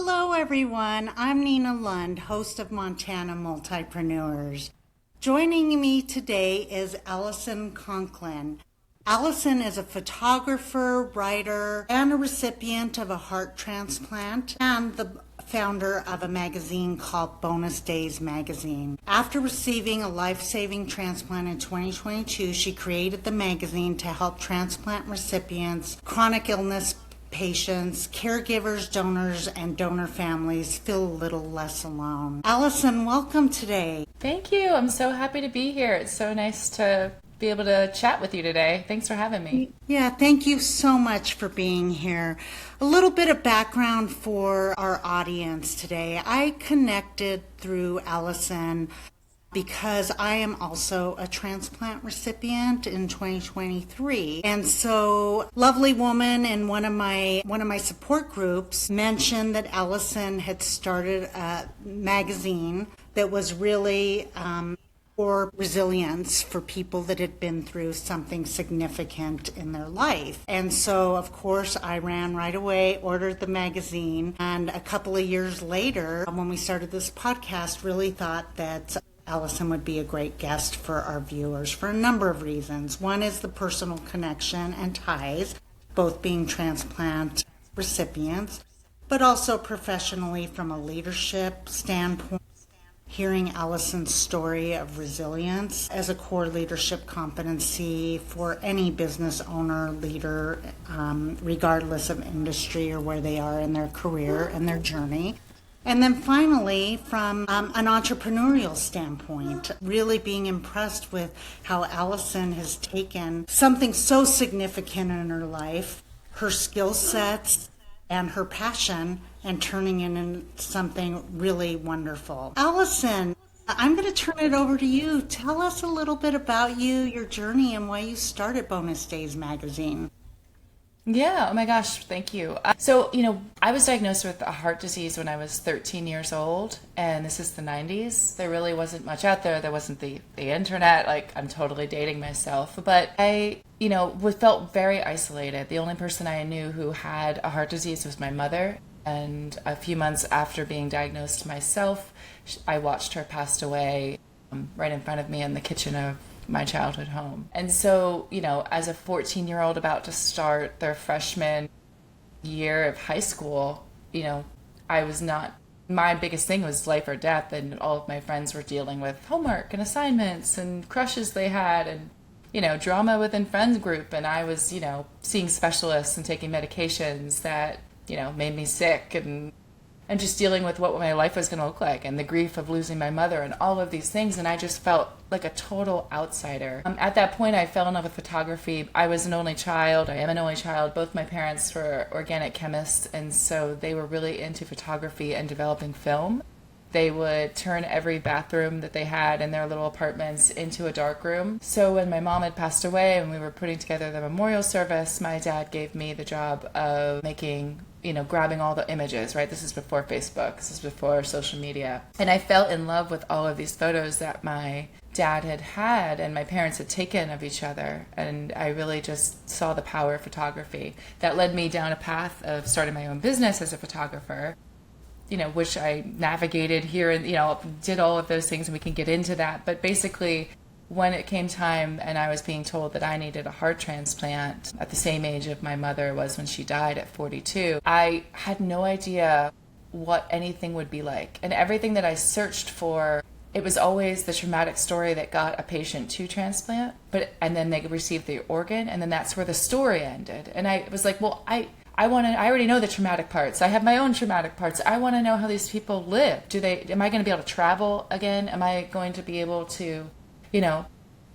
Hello, everyone. I'm Nina Lund, host of Montana Multipreneurs. Joining me today is Alison Conklin. Alison is a photographer, writer, and a recipient of a heart transplant, and the founder of a magazine called Bonus Days magazine. After receiving a life-saving transplant in 2022, she created the magazine to help transplant recipients, chronic illness patients, caregivers, donors, and donor families feel a little less alone. Alison, welcome today. Thank you. I'm so happy to be here. It's so nice to be able to chat with you today. Thanks for having me. Yeah, thank you so much for being here. A little bit of background for our audience today. I connected through Alison because I am also a transplant recipient in 2023. And so lovely woman in one of my support groups mentioned that Alison had started a magazine that was really for resilience for people that had been through something significant in their life. And so, of course, I ran right away, ordered the magazine, and a couple of years later, when we started this podcast, really thought that Alison would be a great guest for our viewers for a number of reasons. One is the personal connection and ties, both being transplant recipients, but also professionally from a leadership standpoint. Hearing Alison's story of resilience as a core leadership competency for any business owner, leader, regardless of industry or where they are in their career and their journey. And then finally, from an entrepreneurial standpoint, really being impressed with how Alison has taken something so significant in her life, her skill sets and her passion, and turning it into something really wonderful. Alison, I'm going to turn it over to you. Tell us a little bit about you, your journey, and why you started Bonus Days magazine. Yeah, oh my gosh, thank you. So, I was diagnosed with a heart disease when I was 13 years old, and this is the 90s. There really wasn't much out there. There wasn't the internet. Like, I'm totally dating myself. But I, felt very isolated. The only person I knew who had a heart disease was my mother. And a few months after being diagnosed myself, I watched her pass away right in front of me in the kitchen of my childhood home. And so, as a 14-year-old about to start their freshman year of high school, I was not, my biggest thing was life or death, and all of my friends were dealing with homework and assignments and crushes they had and, drama within friends group. And I was, seeing specialists and taking medications that, made me sick and just dealing with what my life was going to look like and the grief of losing my mother and all of these things. And I just felt like a total outsider. At that point, I fell in love with photography. I was an only child. I am an only child. Both my parents were organic chemists, and so they were really into photography and developing film. They would turn every bathroom that they had in their little apartments into a dark room. So when my mom had passed away and we were putting together the memorial service, my dad gave me the job of making, grabbing all the images, right? This is before Facebook. This is before social media. And I fell in love with all of these photos that my dad had and my parents had taken of each other. And I really just saw the power of photography. That led me down a path of starting my own business as a photographer, which I navigated here and, did all of those things, and we can get into that. But basically, when it came time and I was being told that I needed a heart transplant at the same age of my mother was when she died at 42, I had no idea what anything would be like. And everything that I searched for, it was always the traumatic story that got a patient to transplant, and then they received the organ, and then that's where the story ended. And I was like, well, I already know the traumatic parts. I have my own traumatic parts. I want to know how these people live. Am I going to be able to travel again? Am I going to be able to,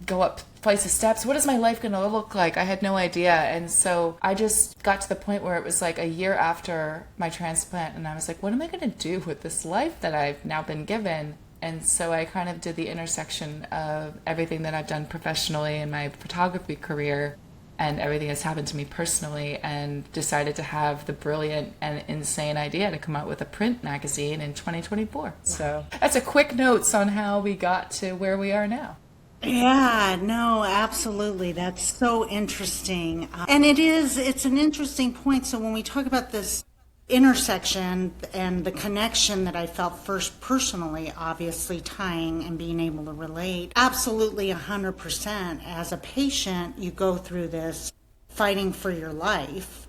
go up flights of steps? What is my life going to look like? I had no idea. And so I just got to the point where it was like a year after my transplant, and I was like, what am I going to do with this life that I've now been given? And so I kind of did the intersection of everything that I've done professionally in my photography career and everything that's happened to me personally, and decided to have the brilliant and insane idea to come out with a print magazine in 2024. So that's a quick notes on how we got to where we are now. Yeah, no, absolutely. That's so interesting. And it's an interesting point. So when we talk about this intersection and the connection that I felt first personally, obviously tying and being able to relate, absolutely 100%. As a patient, you go through this fighting for your life.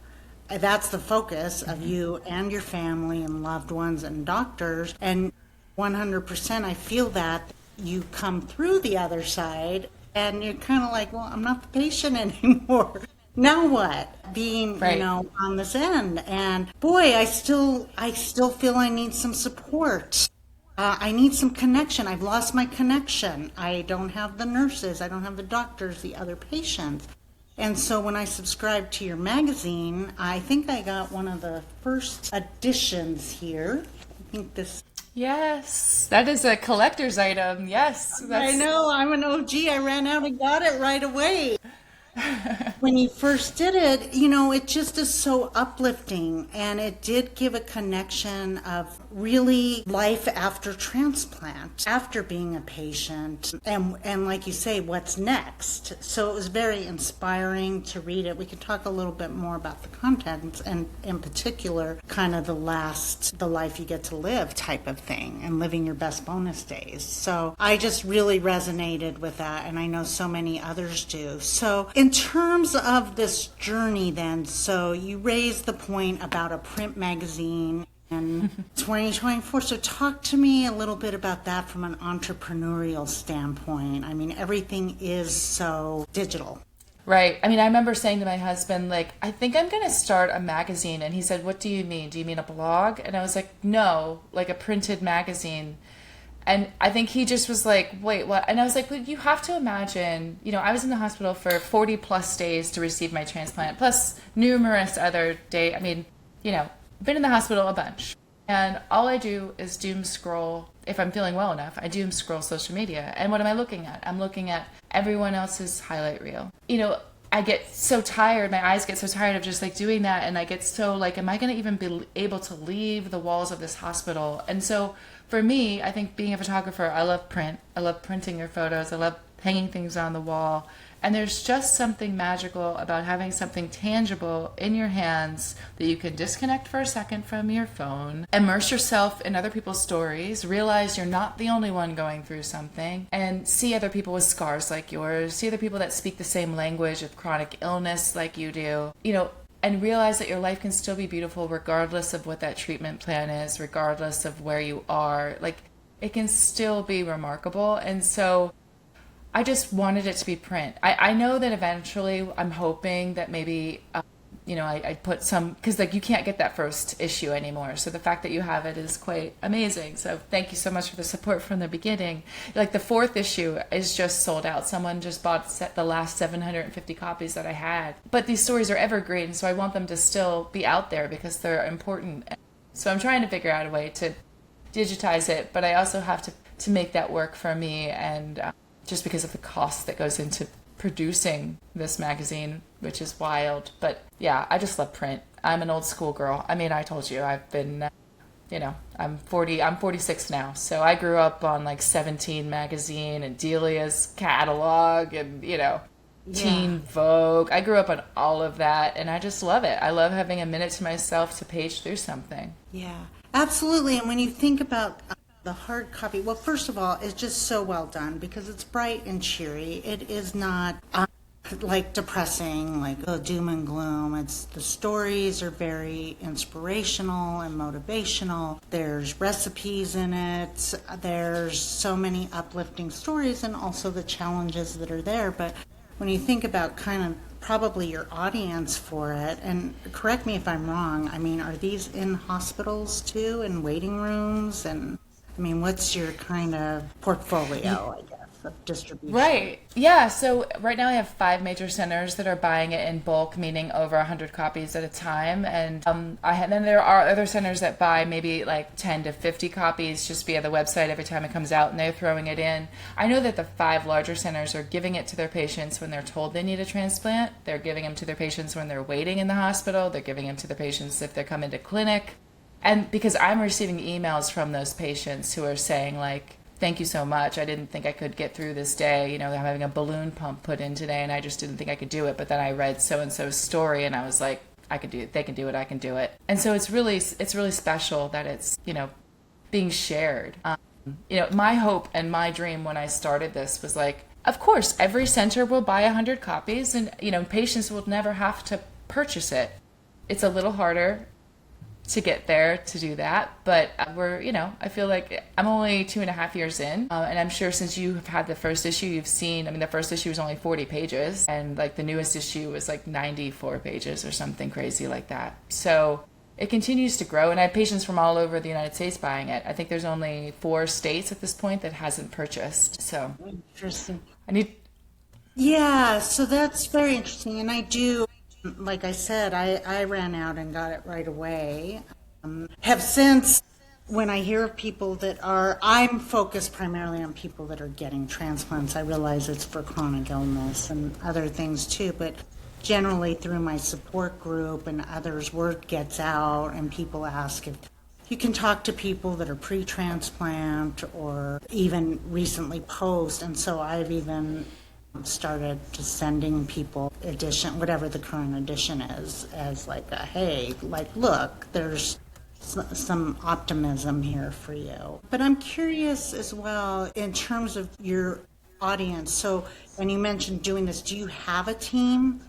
That's the focus of you and your family and loved ones and doctors. And 100%, I feel that you come through the other side and you're kind of like, well, I'm not the patient anymore. Now what? Being, Right. on this end. And boy, I still feel I need some support. I need some connection. I've lost my connection. I don't have the nurses. I don't have the doctors, the other patients. And so when I subscribed to your magazine, I think I got one of the first editions here. I think this. Yes, that is a collector's item. Yes, I know, I'm an OG. I ran out and got it right away. When you first did it, it just is so uplifting, and it did give a connection of really life after transplant, after being a patient, and like you say, what's next. So it was very inspiring to read it. We could talk a little bit more about the contents, and in particular, kind of the life you get to live type of thing, and living your best bonus days. So I just really resonated with that, and I know so many others do. So in terms of this journey then, so you raised the point about a print magazine in 2024. So talk to me a little bit about that from an entrepreneurial standpoint. I mean, everything is so digital. Right. I mean, I remember saying to my husband, like, I think I'm going to start a magazine. And he said, what do you mean? Do you mean a blog? And I was like, no, like a printed magazine. And I think he just was like, wait, what? And I was like, well, you have to imagine, I was in the hospital for 40 plus days to receive my transplant, plus numerous other days. I mean, been in the hospital a bunch. And all I do is doom scroll. If I'm feeling well enough, I doom scroll social media. And what am I looking at? I'm looking at everyone else's highlight reel. I get so tired. My eyes get so tired of just like doing that. And I get so like, am I going to even be able to leave the walls of this hospital? And so for me, I think being a photographer, I love print. I love printing your photos. I love hanging things on the wall. And there's just something magical about having something tangible in your hands that you can disconnect for a second from your phone, immerse yourself in other people's stories, realize you're not the only one going through something, and see other people with scars like yours, see other people that speak the same language of chronic illness like you do, and realize that your life can still be beautiful regardless of what that treatment plan is, regardless of where you are. Like, it can still be remarkable. And so I just wanted it to be print. I know that eventually I'm hoping that maybe, I put some, because like you can't get that first issue anymore. So the fact that you have it is quite amazing. So thank you so much for the support from the beginning. Like the 4th issue is just sold out. Someone just bought the last 750 copies that I had. But these stories are evergreen, so I want them to still be out there because they're important. So I'm trying to figure out a way to digitize it, but I also have to make that work for me, and just because of the cost that goes into producing this magazine, which is wild. But yeah, I just love print. I'm an old school girl. I mean, I told you, I've been, I'm 46 now. So I grew up on like 17 magazine and Delia's catalog and, Teen Vogue. I grew up on all of that, and I just love it. I love having a minute to myself to page through something. Yeah, absolutely. And when you think about the hard copy, well, first of all, it's just so well done because it's bright and cheery. It is not like depressing, like doom and gloom. The stories are very inspirational and motivational. There's recipes in it. There's so many uplifting stories, and also the challenges that are there. But when you think about kind of probably your audience for it, and correct me if I'm wrong, I mean, are these in hospitals too, in waiting rooms? And I mean, what's your kind of portfolio, I guess, of distribution? Right. Yeah. So right now I have 5 major centers that are buying it in bulk, meaning over 100 copies at a time. And then there are other centers that buy maybe like 10 to 50 copies just via the website every time it comes out, and they're throwing it in. I know that the 5 larger centers are giving it to their patients when they're told they need a transplant. They're giving them to their patients when they're waiting in the hospital. They're giving them to the patients if they come into clinic. And because I'm receiving emails from those patients who are saying like, thank you so much. I didn't think I could get through this day. I'm having a balloon pump put in today and I just didn't think I could do it. But then I read so-and-so's story and I was like, I can do it. They can do it. I can do it. And so it's really special that it's, being shared. My hope and my dream when I started this was like, of course, every center will buy 100 copies and, patients will never have to purchase it. It's a little harder to get there to do that, but I feel like I'm only 2.5 years in, and I'm sure since you have had the first issue, you've seen, the first issue was only 40 pages, and like the newest issue was like 94 pages or something crazy like that. So it continues to grow, and I have patients from all over the United States buying it. I think there's only 4 states at this point that hasn't purchased. So Interesting. I need. Yeah, so that's very interesting. And I do, like I said, I ran out and got it right away. Have since, when I hear of people I'm focused primarily on people that are getting transplants. I realize it's for chronic illness and other things too, but generally through my support group and others, word gets out and people ask if you can talk to people that are pre-transplant or even recently post. And so I've even started just sending people whatever the current edition is, as like a, hey, like, look, there's some optimism here for you. But I'm curious as well in terms of your audience. So when you mentioned doing this, do you have a team?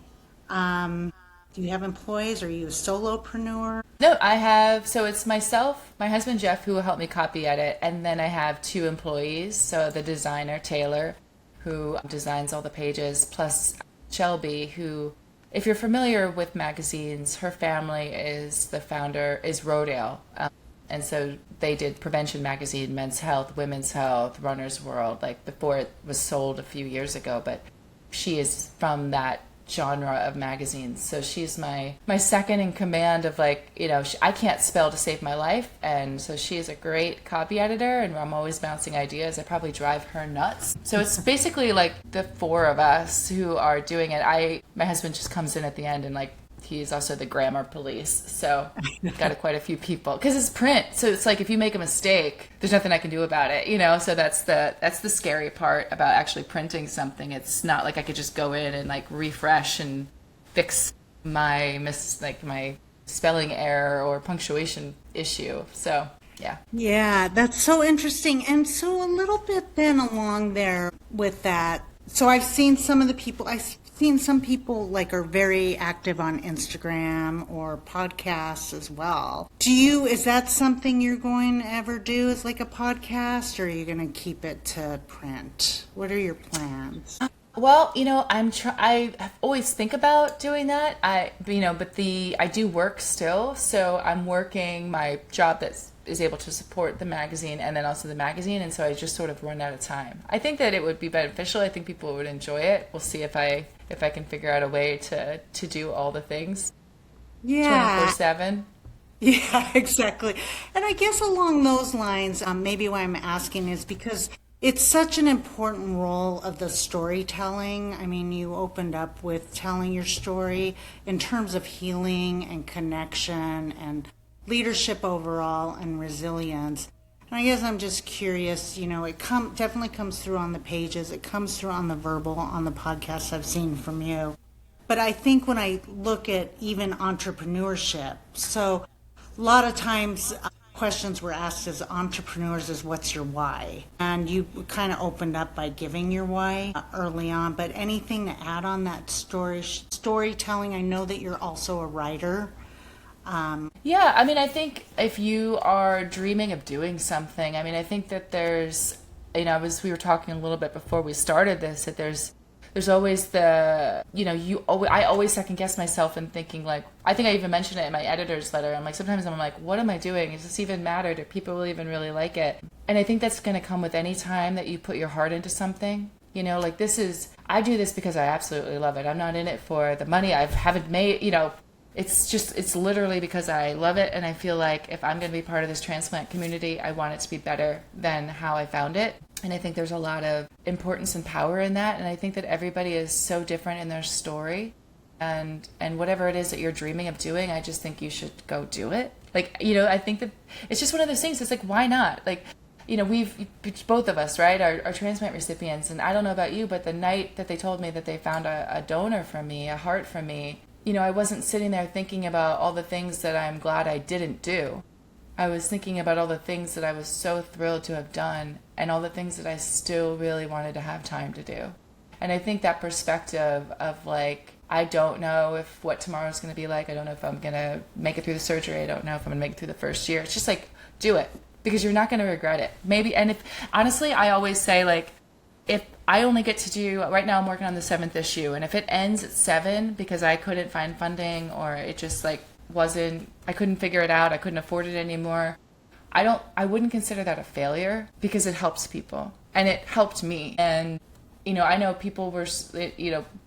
Do you have employees? Are you a solopreneur? No, I have, so it's myself, my husband Jeff, who will help me copy edit, and then I have 2 employees, so the designer Taylor, who designs all the pages, plus Shelby, who, if you're familiar with magazines, her family is Rodale. And so they did Prevention Magazine, Men's Health, Women's Health, Runner's World, like before it was sold a few years ago, but she is from that genre of magazines. So she's my second in command of like, I can't spell to save my life. And so she is a great copy editor and I'm always bouncing ideas. I probably drive her nuts. So it's basically like the 4 of us who are doing it. My husband just comes in at the end and like, he's also the grammar police. So got quite a few people because it's print. So it's like, if you make a mistake, there's nothing I can do about it, so that's the scary part about actually printing something. It's not like I could just go in and like refresh and fix my my spelling error or punctuation issue. So yeah. Yeah, that's so interesting. And so a little bit then along there with that. So I've seen some people like are very active on Instagram or podcasts as well. Is that something you're going to ever do as like a podcast, or are you going to keep it to print? What are your plans? Well, I always think about doing that. I do work still, so I'm working my job is able to support the magazine and then also the magazine, and so I just sort of run out of time. I think that it would be beneficial. I think people would enjoy it. We'll see if I can figure out a way to do all the things. Yeah. 24/7. Yeah, exactly. And I guess along those lines, maybe why I'm asking is because it's such an important role of the storytelling. I mean, you opened up with telling your story in terms of healing and connection and leadership overall and resilience. And I guess I'm just curious, it definitely comes through on the pages. It comes through on the verbal, on the podcasts I've seen from you. But I think when I look at even entrepreneurship, so a lot of times questions were asked as entrepreneurs is what's your why? And you kind of opened up by giving your why early on, but anything to add on that storytelling? I know that you're also a writer. Yeah, I think if you are dreaming of doing something, I think that there's, we were talking a little bit before we started this, that there's always I always second guess myself and thinking like, I think I even mentioned it in my editor's letter. I'm like, sometimes I'm like, what am I doing? Does this even matter? Do people even really like it? And I think that's going to come with any time that you put your heart into something. I do this because I absolutely love it. I'm not in it for the money. I haven't made, it's literally because I love it. And I feel like if I'm going to be part of this transplant community, I want it to be better than how I found it. And I think there's a lot of importance and power in that. And I think that everybody is so different in their story. And whatever it is that you're dreaming of doing, I just think you should go do it. I think that it's just one of those things. It's like, why not? We've both of us, right, are transplant recipients. And I don't know about you, but the night that they told me that they found a donor for me, a heart for me, I wasn't sitting there thinking about all the things that I'm glad I didn't do. I was thinking about all the things that I was so thrilled to have done and all the things that I still really wanted to have time to do. And I think that perspective of like, I don't know if what tomorrow's going to be like. I don't know if I'm going to make it through the surgery. I don't know if I'm going to make it through the first year. It's just like, do it because you're not going to regret it. Maybe. And if honestly, I always say like, if I only get to do, right now I'm working on the 7th issue. And if it ends at 7 because I couldn't find funding or it just like I couldn't figure it out. I couldn't afford it anymore. I wouldn't consider that a failure because it helps people and it helped me. And, I know people were,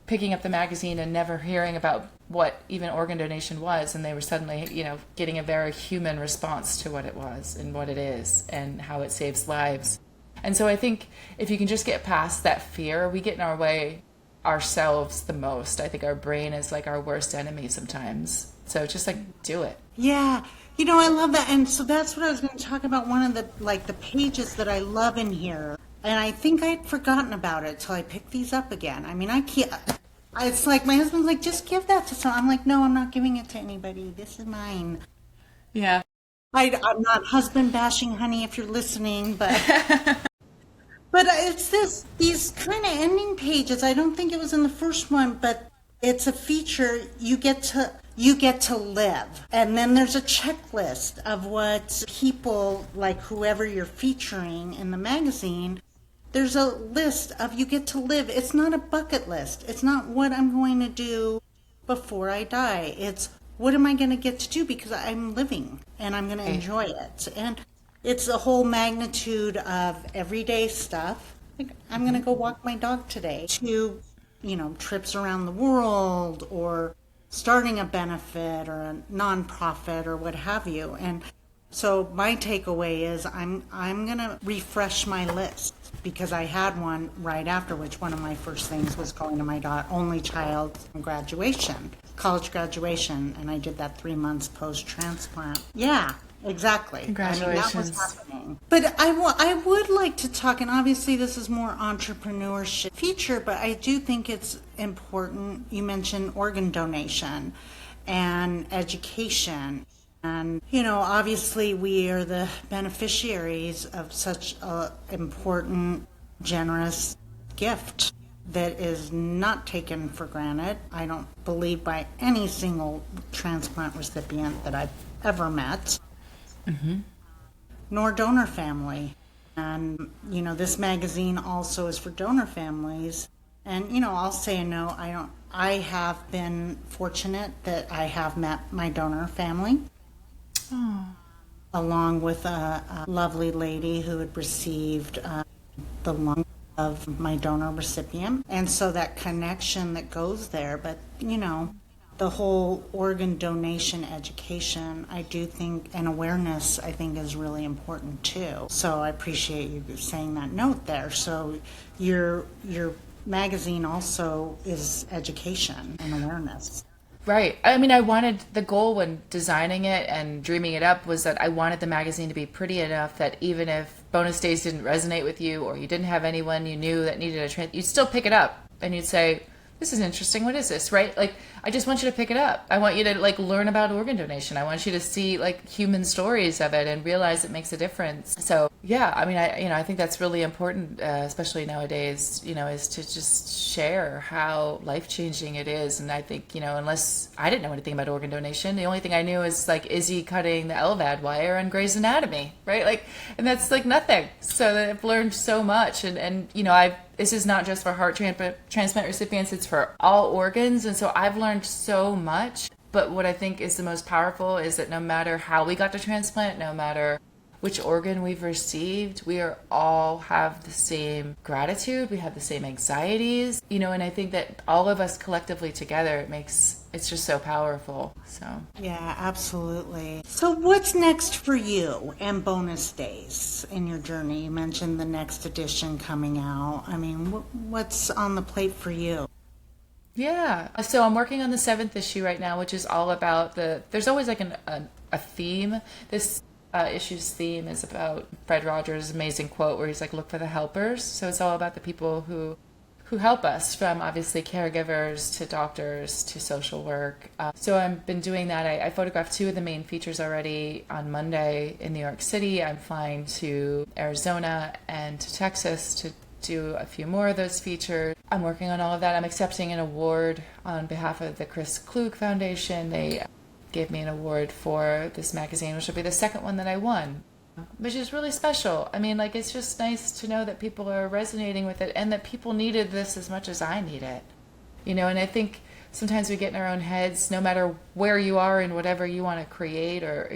picking up the magazine and never hearing about what even organ donation was. And they were suddenly, getting a very human response to what it was and what it is and how it saves lives. And so I think if you can just get past that fear, we get in our way ourselves the most. I think our brain is like our worst enemy sometimes. So just like do it. Yeah. I love that. And so that's what I was going to talk about. One of the pages that I love in here. And I think I'd forgotten about it till I picked these up again. I mean, I can't. It's like my husband's like, just give that to someone. I'm like, no, I'm not giving it to anybody. This is mine. Yeah. I'm not husband bashing, honey, if you're listening, but but it's these kind of ending pages. I don't think it was in the first one, but it's a feature. You get to live, and then there's a checklist of what people like whoever you're featuring in the magazine. There's a list of you get to live. It's not a bucket list. It's not what I'm going to do before I die. It's what am I going to get to do because I'm living and I'm going to enjoy it. And it's a whole magnitude of everyday stuff. Like I'm going to go walk my dog today to, trips around the world or starting a benefit or a nonprofit or what have you. And so my takeaway is I'm going to refresh my list because I had one right after, which one of my first things was going to my only child's college graduation, and I did that 3 months post-transplant. Yeah, exactly. Congratulations. I mean, that was happening. But I would like to talk, and obviously this is more entrepreneurship feature, but I do think it's important. You mentioned organ donation and education. And, obviously we are the beneficiaries of such an important, generous gift that is not taken for granted. I don't believe by any single transplant recipient that I've ever met, nor donor family. And, this magazine also is for donor families. And, I'll say a no, I have been fortunate that I have met my donor family. Along with a lovely lady who had received the lung of my donor recipient. And so that connection that goes there, but the whole organ donation education, I do think, and awareness, I think is really important too. So I appreciate you saying that note there. So your magazine also is education and awareness. Right. I mean, the goal when designing it and dreaming it up was that I wanted the magazine to be pretty enough that even if bonus days didn't resonate with you or you didn't have anyone you knew that needed you'd still pick it up and you'd say, this is interesting. What is this? Right? Like, I just want you to pick it up. I want you to learn about organ donation. I want you to see human stories of it and realize it makes a difference. So yeah, I mean, I think that's really important, especially nowadays, is to just share how life-changing it is. And I think, unless I didn't know anything about organ donation, the only thing I knew is Izzy cutting the LVAD wire on Grey's Anatomy, right? And that's nothing. So I've learned so much and this is not just for heart transplant recipients, it's for all organs. And so I've learned so much. But what I think is the most powerful is that no matter how we got to transplant, no matter which organ we've received, we all have the same gratitude, we have the same anxieties, and I think that all of us collectively together, it's just so powerful. So yeah, absolutely. So what's next for you and bonus days in your journey? You mentioned the next edition coming out. I mean, what's on the plate for you? Yeah, so I'm working on the 7th issue right now, which is all about there's always a theme. This issue's theme is about Fred Rogers' amazing quote where he's look for the helpers. So it's all about the people who who help us, from obviously caregivers to doctors to social work. So I've been doing that. I photographed two of the main features already on Monday in New York City. I'm flying to Arizona and to Texas to do a few more of those features. I'm working on all of that. I'm accepting an award on behalf of the Chris Klug Foundation. They gave me an award for this magazine, which will be the second one that I won, which is really special. I mean, like, it's just nice to know that people are resonating with it and that people needed this as much as I need it. And I think sometimes we get in our own heads, no matter where you are and whatever you want to create, or,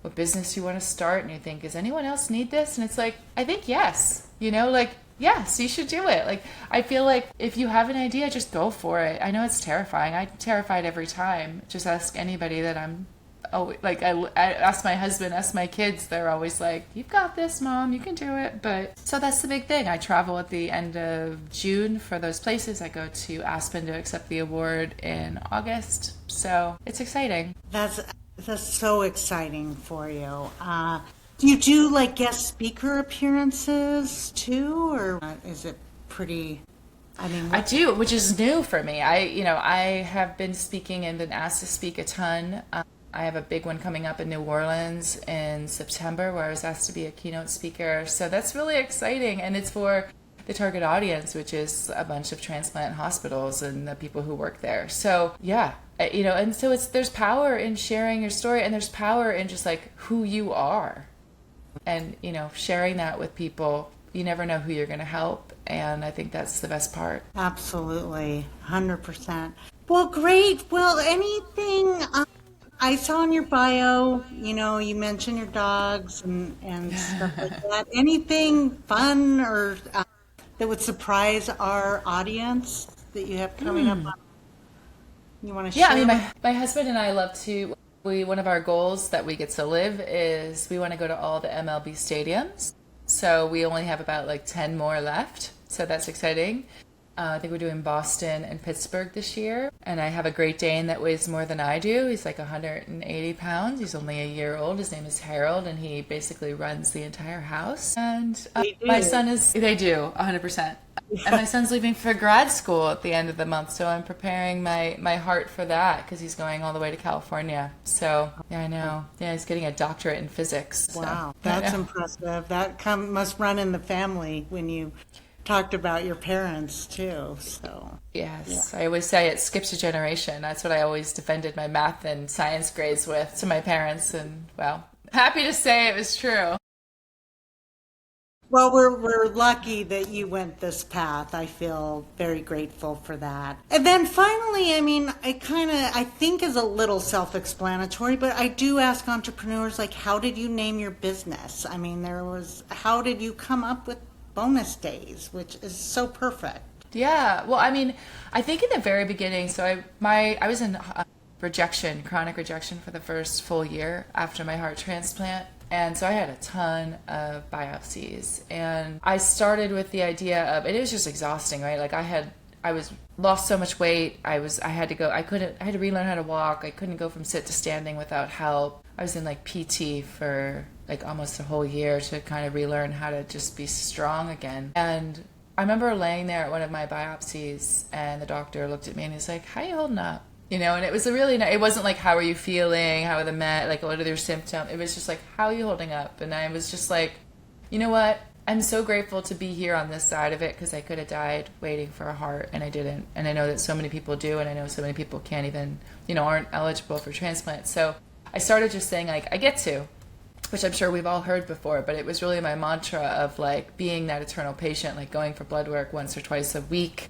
what business you want to start, and you think, does anyone else need this? And it's like, I think yes, yes, you should do it. Like, I feel like if you have an idea, just go for it. I know it's terrifying. I'm terrified every time. Just ask anybody that I'm, I ask my husband, ask my kids, they're always like, you've got this, Mom, you can do it. But so that's the big thing. I travel at the end of June for those places. I go to Aspen to accept the award in August. So it's exciting. That's so exciting for you. Do you do like guest speaker appearances too, or is it pretty? I do, which is new for me. I have been speaking and been asked to speak a ton. I have a big one coming up in New Orleans in September where I was asked to be a keynote speaker. So that's really exciting, and it's for the target audience, which is a bunch of transplant hospitals and the people who work there. So yeah, and so there's power in sharing your story, and there's power in just like who you are. And, sharing that with people, you never know who you're going to help. And I think that's the best part. Absolutely. 100%. Well, great. Well, anything I saw in your bio, you mentioned your dogs and stuff like that. Anything fun or that would surprise our audience that you have coming up on? You want to share? Yeah, my husband and I love to... one of our goals that we get to live is we want to go to all the MLB stadiums. So we only have about 10 more left. So that's exciting. I think we're doing Boston and Pittsburgh this year. And I have a Great Dane that weighs more than I do. He's 180 pounds. He's only a year old. His name is Harold, and he basically runs the entire house. And my son is... They do, 100%. And my son's leaving for grad school at the end of the month, so I'm preparing my heart for that because he's going all the way to California. So, yeah, I know. Yeah, he's getting a doctorate in physics. So. Wow, that's impressive. That must run in the family when you talked about your parents, too. So yes, yeah. I always say it skips a generation. That's what I always defended my math and science grades with to my parents, and, well, happy to say it was true. Well, we're lucky that you went this path. I feel very grateful for that. And then finally, I think is a little self-explanatory, but I do ask entrepreneurs, how did you name your business? How did you come up with bonus days, which is so perfect? Yeah, well, I think in the very beginning, so I was in chronic rejection for the first full year after my heart transplant. And so I had a ton of biopsies, and I started with the idea of, it was just exhausting, right? I was lost so much weight. I had to relearn how to walk. I couldn't go from sit to standing without help. I was in PT for almost a whole year to kind of relearn how to just be strong again. And I remember laying there at one of my biopsies, and the doctor looked at me and he's like, "How are you holding up?" And it was it wasn't how are you feeling? How are the what are your symptoms? It was just how are you holding up? And I was just you know what? I'm so grateful to be here on this side of it, because I could have died waiting for a heart, and I didn't. And I know that so many people do, and I know so many people can't even, aren't eligible for transplant. So I started just saying I get to, which I'm sure we've all heard before, but it was really my mantra of being that eternal patient, going for blood work once or twice a week,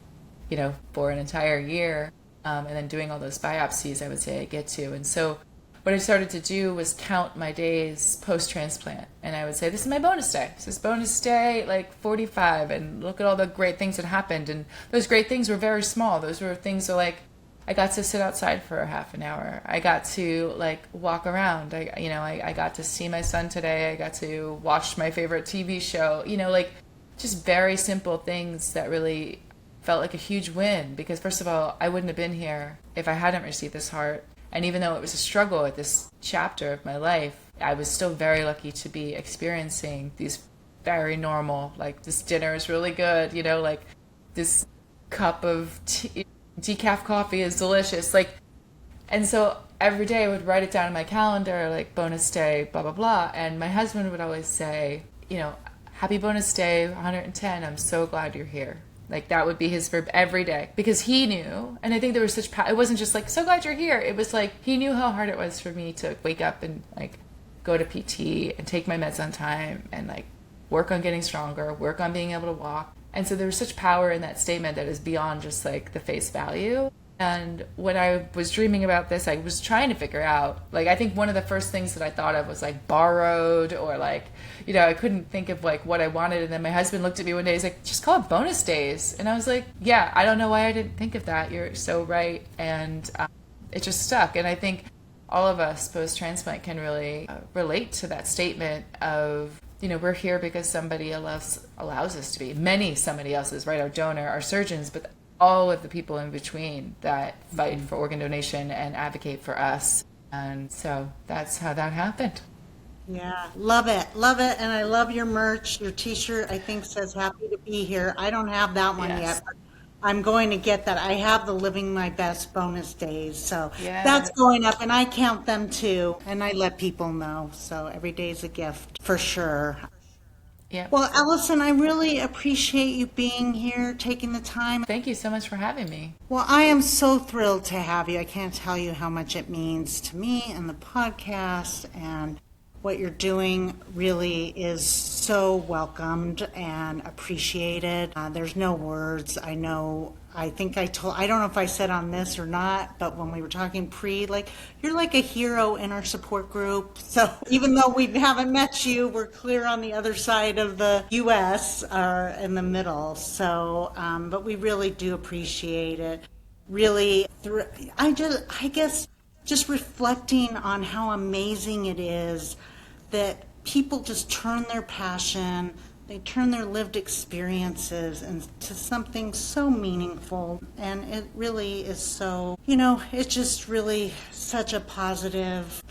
for an entire year. And then doing all those biopsies, I would say I get to. And so what I started to do was count my days post-transplant. And I would say, this is my bonus day. This is bonus day, 45. And look at all the great things that happened. And those great things were very small. Those were things I got to sit outside for a half an hour. I got to walk around. I got to see my son today. I got to watch my favorite TV show. Just very simple things that really felt like a huge win, because first of all, I wouldn't have been here if I hadn't received this heart. And even though it was a struggle at this chapter of my life, I was still very lucky to be experiencing these very normal, this dinner is really good, this cup of tea, decaf coffee is delicious. Like, and so every day I would write it down in my calendar, like bonus day, blah, blah, blah. And my husband would always say, happy bonus day 110. I'm so glad you're here. Like that would be his verb every day because he knew. And I think there was such, it wasn't just like, so glad you're here. It was like, he knew how hard it was for me to wake up and like go to PT and take my meds on time and like work on getting stronger, work on being able to walk. And so there was such power in that statement that is beyond just like the face value. And when I was dreaming about this, I was trying to figure out, like, I think one of the first things that I thought of was like borrowed or like, I couldn't think of like what I wanted. And then my husband looked at me one day, he's like, just call it bonus days. And I was like, yeah, I don't know why I didn't think of that. You're so right. And it just stuck. And I think all of us post-transplant can really relate to that statement of, we're here because somebody allows us to be. Somebody else's, right? Our donor, our surgeons, but all of the people in between that fight for organ donation and advocate for us. And so that's how that happened. Yeah, love it. Love it. And I love your merch. Your t-shirt, I think, says happy to be here. I don't have that one yet, but I'm going to get that. I have the Living My Best bonus days. So that's going up, and I count them too. And I let people know. So every day is a gift for sure. Yeah. Well, Alison, I really appreciate you being here, taking the time. Thank you so much for having me. Well, I am so thrilled to have you. I can't tell you how much it means to me and the podcast, and what you're doing really is so welcomed and appreciated. There's no words. I know. I don't know if I said on this or not, but when we were talking you're like a hero in our support group. So even though we haven't met you, we're clear on the other side of the U.S. In the middle. So, but we really do appreciate it. Really, I guess just reflecting on how amazing it is that people just turn their passion, they turn their lived experiences into something so meaningful. And it really is so, it's just really such a positive,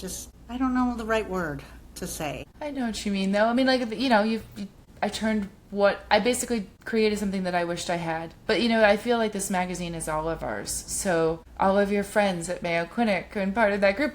I don't know the right word to say. I know what you mean, though. I mean, like, I basically created something that I wished I had. But, I feel like this magazine is all of ours. So all of your friends at Mayo Clinic and part of that group,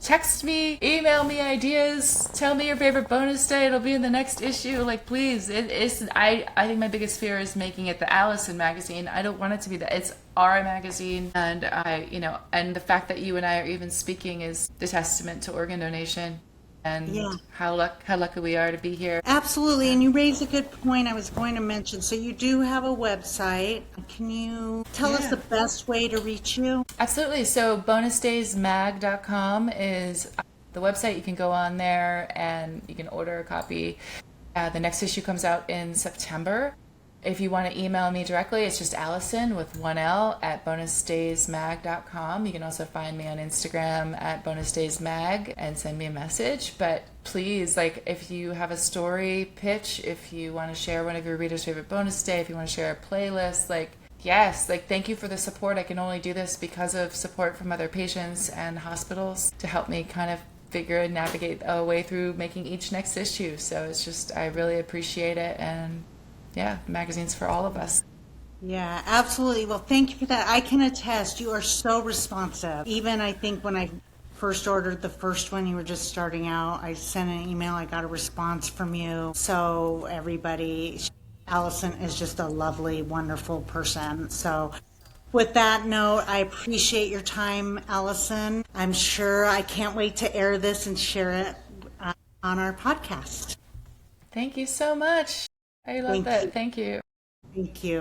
text me, email me ideas, tell me your favorite bonus day. It'll be in the next issue. Like, please. I think my biggest fear is making it the Alison magazine. I don't want it to be that. It's our magazine. And and the fact that you and I are even speaking is the testament to organ donation. And how lucky we are to be here. Absolutely. And you raise a good point I was going to mention. So you do have a website. Can you tell us the best way to reach you? Absolutely. So bonusdaysmag.com is the website. You can go on there and you can order a copy. The next issue comes out in September. If you want to email me directly, it's just Alison with 1L at bonusdaysmag.com. You can also find me on Instagram at bonusdaysmag and send me a message. But please, like, if you have a story pitch, if you want to share one of your readers' favorite bonus day, if you want to share a playlist, thank you for the support. I can only do this because of support from other patients and hospitals to help me kind of navigate a way through making each next issue. So it's just, I really appreciate it. And the magazine's for all of us. Yeah, absolutely. Well, thank you for that. I can attest you are so responsive. Even I think when I first ordered the first one, you were just starting out, I sent an email, I got a response from you. So everybody, Alison is just a lovely, wonderful person. So with that note, I appreciate your time, Alison. I'm sure I can't wait to air this and share it on our podcast. Thank you so much. I love that. Thank you. Thank you.